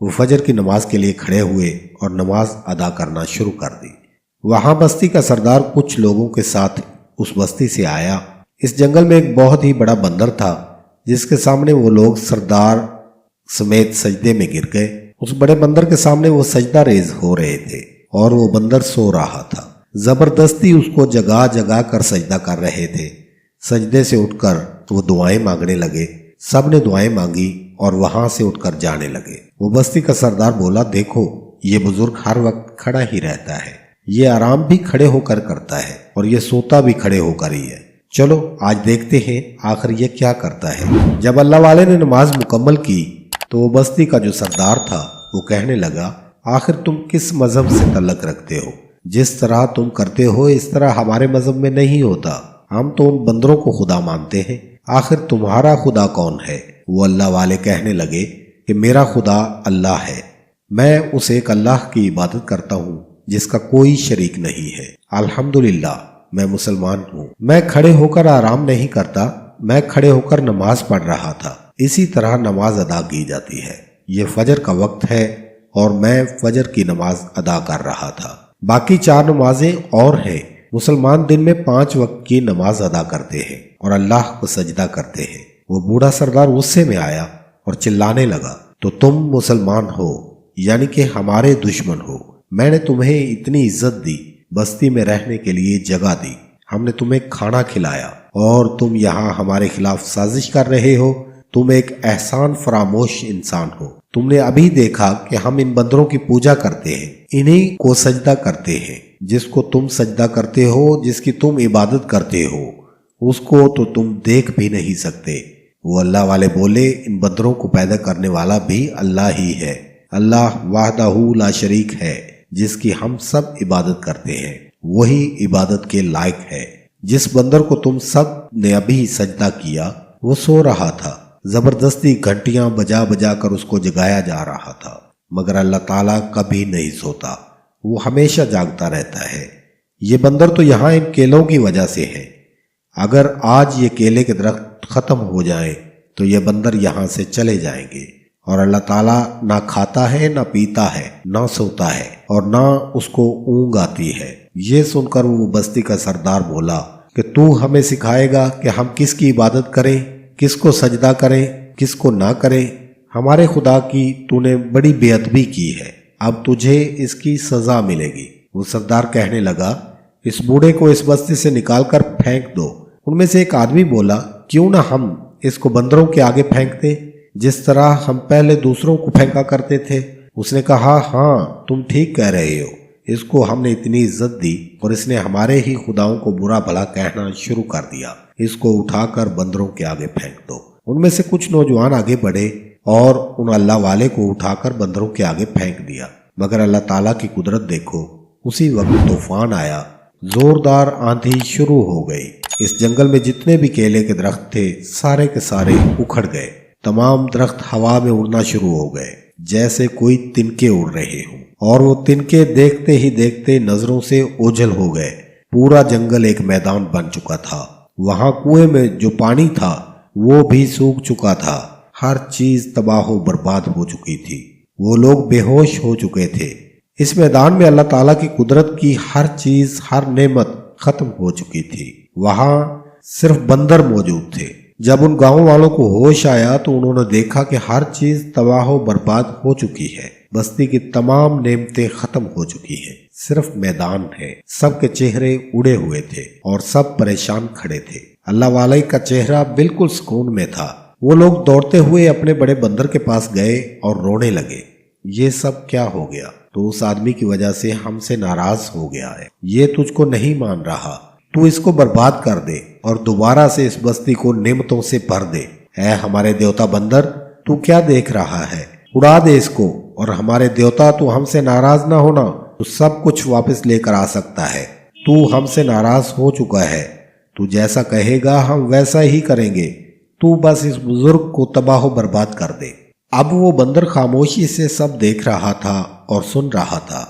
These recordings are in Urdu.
وہ فجر کی نماز کے لیے کھڑے ہوئے اور نماز ادا کرنا شروع کر دی۔ وہاں بستی کا سردار کچھ لوگوں کے ساتھ اس بستی سے آیا۔ اس جنگل میں ایک بہت ہی بڑا بندر تھا جس کے سامنے وہ لوگ سردار سمیت سجدے میں گر گئے۔ اس بڑے بندر کے سامنے وہ سجدہ ریز ہو رہے تھے اور وہ بندر سو رہا تھا۔ زبردستی اس کو جگا جگا کر سجدہ کر رہے تھے۔ سجدے سے اٹھ کر وہ دعائیں مانگنے لگے۔ سب نے دعائیں مانگی اور وہاں سے اٹھ کر جانے لگے۔ وہ بستی کا سردار بولا، دیکھو یہ بزرگ ہر وقت کھڑا ہی رہتا ہے، یہ آرام بھی کھڑے ہو کر کرتا ہے اور یہ سوتا بھی کھڑے ہو کر ہی ہے۔ چلو آج دیکھتے ہیں آخر یہ کیا کرتا ہے۔ جب اللہ والے نے نماز مکمل کی تو وہ بستی کا جو سردار تھا وہ کہنے لگا، آخر تم کس مذہب سے تعلق رکھتے ہو؟ جس طرح تم کرتے ہو اس طرح ہمارے مذہب میں نہیں ہوتا۔ ہم تو ان بندروں کو خدا مانتے ہیں، آخر تمہارا خدا کون ہے؟ وہ اللہ والے کہنے لگے کہ میرا خدا اللہ ہے، میں اس ایک اللہ کی عبادت کرتا ہوں جس کا کوئی شریک نہیں ہے۔ الحمدللہ میں مسلمان ہوں۔ میں کھڑے ہو کر آرام نہیں کرتا، میں کھڑے ہو کر نماز پڑھ رہا تھا۔ اسی طرح نماز ادا کی جاتی ہے۔ یہ فجر کا وقت ہے اور میں فجر کی نماز ادا کر رہا تھا۔ باقی 4 نمازیں اور ہیں۔ مسلمان دن میں 5 وقت کی نماز ادا کرتے ہیں اور اللہ کو سجدہ کرتے ہیں۔ وہ بوڑھا سردار غصے میں آیا اور چلانے لگا، تو تم مسلمان ہو یعنی کہ ہمارے دشمن ہو۔ میں نے تمہیں اتنی عزت دی، بستی میں رہنے کے لیے جگہ دی، ہم نے تمہیں کھانا کھلایا اور تم یہاں ہمارے خلاف سازش کر رہے ہو۔ تم ایک احسان فراموش انسان ہو۔ تم نے ابھی دیکھا کہ ہم ان بندروں کی پوجا کرتے ہیں، انہی کو سجدہ کرتے ہیں۔ جس کو تم سجدہ کرتے ہو، جس کی تم عبادت کرتے ہو، اس کو تو تم دیکھ بھی نہیں سکتے۔ وہ اللہ والے بولے، ان بندروں کو پیدا کرنے والا بھی اللہ ہی ہے۔ اللہ وحدہ لا شریک ہے جس کی ہم سب عبادت کرتے ہیں، وہی عبادت کے لائق ہے۔ جس بندر کو تم سب نے ابھی سجدہ کیا وہ سو رہا تھا۔ زبردستی گھنٹیاں بجا بجا کر اس کو جگایا جا رہا تھا، مگر اللہ تعالیٰ کبھی نہیں سوتا، وہ ہمیشہ جاگتا رہتا ہے۔ یہ بندر تو یہاں ان کیلوں کی وجہ سے ہے۔ اگر آج یہ کیلے کے درخت ختم ہو جائیں تو یہ بندر یہاں سے چلے جائیں گے، اور اللہ تعالیٰ نہ کھاتا ہے نہ پیتا ہے نہ سوتا ہے اور نہ اس کو اونگ آتی ہے۔ یہ سن کر وہ بستی کا سردار بولا کہ تو ہمیں سکھائے گا کہ ہم کس کی عبادت کریں، کس کو سجدہ کریں، کس کو نہ کریں؟ ہمارے خدا کی تو نے بڑی بے ادبی کی ہے، اب تجھے اس کی سزا ملے گی۔ وہ سردار کہنے لگا، اس بوڑھے کو اس بستی سے نکال کر پھینک دو۔ ان میں سے ایک آدمی بولا، کیوں نہ ہم اس کو بندروں کے آگے پھینک دیں جس طرح ہم پہلے دوسروں کو پھینکا کرتے تھے۔ اس نے کہا، ہاں تم ٹھیک کہہ رہے ہو، اس کو ہم نے اتنی عزت دی اور اس نے ہمارے ہی خداؤں کو برا بھلا کہنا شروع کر دیا، اس کو اٹھا کر بندروں کے آگے پھینک دو۔ ان میں سے کچھ نوجوان آگے بڑھے اور ان اللہ والے کو اٹھا کر بندروں کے آگے پھینک دیا، مگر اللہ تعالیٰ کی قدرت دیکھو، اسی وقت طوفان آیا، زوردار آندھی شروع ہو گئی۔ اس جنگل میں جتنے بھی کیلے کے درخت تھے سارے کے سارے اکھڑ گئے۔ تمام درخت ہوا میں اڑنا شروع ہو گئے جیسے کوئی تنکے اڑ رہے ہوں، اور وہ تنکے دیکھتے ہی دیکھتے نظروں سے اوجھل ہو گئے۔ پورا جنگل ایک میدان بن چکا تھا۔ وہاں کنویں میں جو پانی تھا وہ بھی سوکھ چکا تھا۔ ہر چیز تباہ و برباد ہو چکی تھی۔ وہ لوگ بے ہوش ہو چکے تھے۔ اس میدان میں اللہ تعالیٰ کی قدرت کی ہر چیز، ہر نعمت ختم ہو چکی تھی۔ وہاں صرف بندر موجود تھے۔ جب ان گاؤں والوں کو ہوش آیا تو انہوں نے دیکھا کہ ہر چیز تباہ و برباد ہو چکی ہے۔ بستی کی تمام نعمتیں ختم ہو چکی ہیں، صرف میدان ہے۔ سب کے چہرے اڑے ہوئے تھے اور سب پریشان کھڑے تھے۔ اللہ والے کا چہرہ بالکل سکون میں تھا۔ وہ لوگ دوڑتے ہوئے اپنے بڑے بندر کے پاس گئے اور رونے لگے، یہ سب کیا ہو گیا؟ تو اس آدمی کی وجہ سے ہم سے ناراض ہو گیا ہے، یہ تجھ کو نہیں مان رہا، تو اس کو برباد کر دے اور دوبارہ سے اس بستی کو نعمتوں سے بھر دے۔ اے ہمارے دیوتا بندر، تو کیا دیکھ رہا ہے؟ اڑا دے اس کو، اور ہمارے دیوتا تو ہم سے ناراض نہ ہونا، تو سب کچھ واپس لے کر آ سکتا ہے۔ تو ہم سے ناراض ہو چکا ہے، تو جیسا کہے گا ہم ویسا ہی کریں گے، تو بس اس بزرگ کو تباہ و برباد کر دے۔ اب وہ بندر خاموشی سے سب دیکھ رہا تھا اور سن رہا تھا،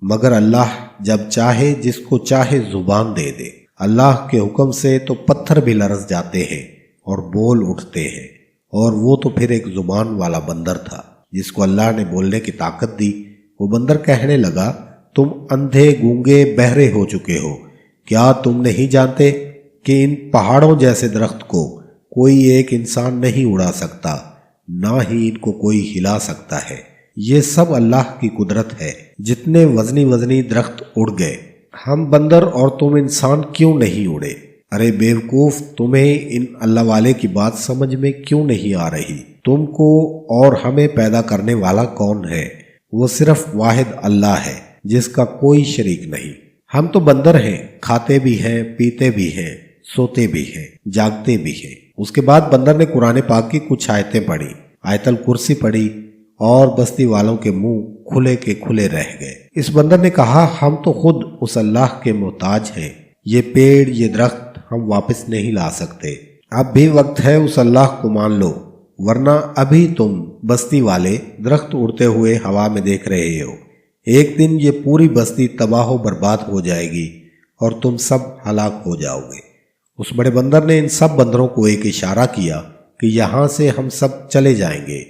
مگر اللہ جب چاہے جس کو چاہے زبان دے دے۔ اللہ کے حکم سے تو پتھر بھی لرز جاتے ہیں اور بول اٹھتے ہیں، اور وہ تو پھر ایک زبان والا بندر تھا۔ جس کو اللہ نے بولنے کی طاقت دی، وہ بندر کہنے لگا، تم اندھے گونگے بہرے ہو چکے ہو، کیا تم نہیں جانتے کہ ان پہاڑوں جیسے درخت کو کوئی ایک انسان نہیں اڑا سکتا، نہ ہی ان کو کوئی ہلا سکتا ہے، یہ سب اللہ کی قدرت ہے۔ جتنے وزنی درخت اڑ گئے، ہم بندر اور تم انسان کیوں نہیں اڑے؟ ارے بیوقوف، تمہیں ان اللہ والے کی بات سمجھ میں کیوں نہیں آ رہی؟ تم کو اور ہمیں پیدا کرنے والا کون ہے؟ وہ صرف واحد اللہ ہے جس کا کوئی شریک نہیں۔ ہم تو بندر ہیں، کھاتے بھی ہیں، پیتے بھی ہیں، سوتے بھی ہیں، جاگتے بھی ہیں۔ اس کے بعد بندر نے قرآن پاک کی کچھ آیتیں پڑھی، آیت الکرسی پڑھی، اور بستی والوں کے منہ کھلے کے کھلے رہ گئے۔ اس بندر نے کہا، ہم تو خود اس اللہ کے محتاج ہیں، یہ پیڑ یہ درخت ہم واپس نہیں لا سکتے، اب بھی وقت ہے اس اللہ کو مان لو، ورنہ ابھی تم بستی والے درخت اڑتے ہوئے ہوا میں دیکھ رہے ہو، ایک دن یہ پوری بستی تباہ و برباد ہو جائے گی اور تم سب ہلاک ہو جاؤ گے۔ اس بڑے بندر نے ان سب بندروں کو ایک اشارہ کیا کہ یہاں سے ہم سب چلے جائیں گے،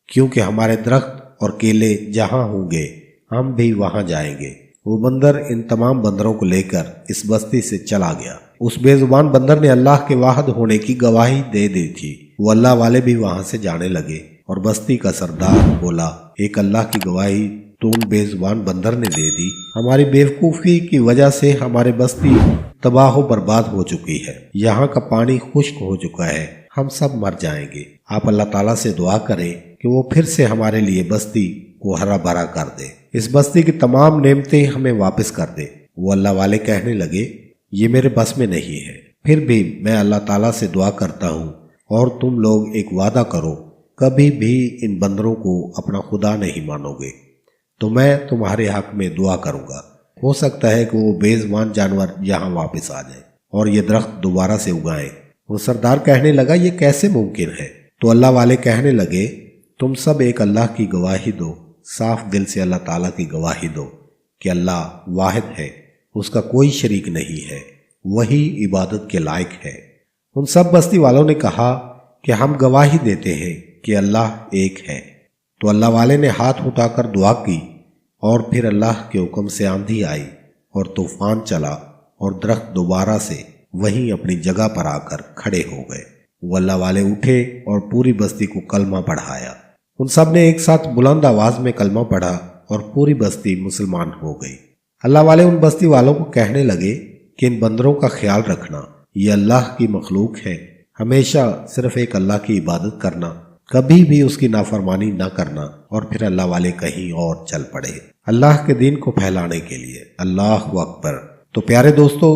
کیونکہ ہمارے درخت اور کیلے جہاں ہوں گے ہم بھی وہاں جائیں گے۔ وہ بندر ان تمام بندروں کو لے کر اس بستی سے چلا گیا۔ اس بے زبان بندر نے اللہ کے واحد ہونے کی گواہی دے دی تھی۔ وہ اللہ والے بھی وہاں سے جانے لگے اور بستی کا سردار بولا، ایک اللہ کی گواہی تو ان بے زبان بندر نے دے دی، ہماری بیوقوفی کی وجہ سے ہماری بستی تباہ و برباد ہو چکی ہے، یہاں کا پانی خشک ہو چکا ہے، ہم سب مر جائیں گے۔ آپ اللہ تعالیٰ سے دعا کریں کہ وہ پھر سے ہمارے لیے بستی کو ہرا بھرا کر دے، اس بستی کی تمام نعمتیں ہمیں واپس کر دے۔ وہ اللہ والے کہنے لگے، یہ میرے بس میں نہیں ہے، پھر بھی میں اللہ تعالیٰ سے دعا کرتا ہوں، اور تم لوگ ایک وعدہ کرو، کبھی بھی ان بندروں کو اپنا خدا نہیں مانو گے تو میں تمہارے حق میں دعا کروں گا، ہو سکتا ہے کہ وہ بے زبان جانور یہاں واپس آ جائیں اور یہ درخت دوبارہ سے اگائیں۔ وہ سردار کہنے لگا، یہ کیسے ممکن ہے؟ تو اللہ والے کہنے لگے، تم سب ایک اللہ کی گواہی دو، صاف دل سے اللہ تعالیٰ کی گواہی دو کہ اللہ واحد ہے، اس کا کوئی شریک نہیں ہے، وہی عبادت کے لائق ہے۔ ان سب بستی والوں نے کہا کہ ہم گواہی دیتے ہیں کہ اللہ ایک ہے۔ تو اللہ والے نے ہاتھ اٹھا کر دعا کی، اور پھر اللہ کے حکم سے آندھی آئی اور طوفان چلا، اور درخت دوبارہ سے وہیں اپنی جگہ پر آ کر کھڑے ہو گئے۔ وہ اللہ والے اٹھے اور پوری بستی کو کلمہ پڑھایا۔ ان سب نے ایک ساتھ بلند آواز میں کلمہ پڑھا اور پوری بستی مسلمان ہو گئی۔ اللہ والے ان بستی والوں کو کہنے لگے کہ ان بندروں کا خیال رکھنا، یہ اللہ کی مخلوق ہے، ہمیشہ صرف ایک اللہ کی عبادت کرنا، کبھی بھی اس کی نافرمانی نہ کرنا، اور پھر اللہ والے کہیں اور چل پڑے اللہ کے دین کو پھیلانے کے لیے۔ اللہ اکبر۔ تو پیارے دوستو،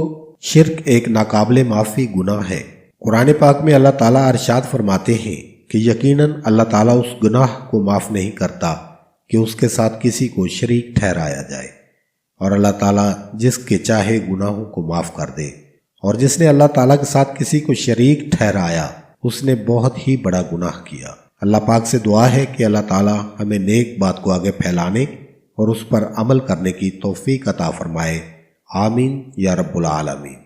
شرک ایک ناقابل معافی گناہ ہے۔ قرآن پاک میں اللہ تعالیٰ ارشاد فرماتے ہیں کہ یقیناً اللہ تعالیٰ اس گناہ کو معاف نہیں کرتا کہ اس کے ساتھ کسی کو شریک ٹھہرایا جائے، اور اللہ تعالیٰ جس کے چاہے گناہوں کو معاف کر دے، اور جس نے اللہ تعالیٰ کے ساتھ کسی کو شریک ٹھہرایا اس نے بہت ہی بڑا گناہ کیا۔ اللہ پاک سے دعا ہے کہ اللہ تعالیٰ ہمیں نیک بات کو آگے پھیلانے اور اس پر عمل کرنے کی توفیق عطا فرمائے۔ آمین یا رب العالمین۔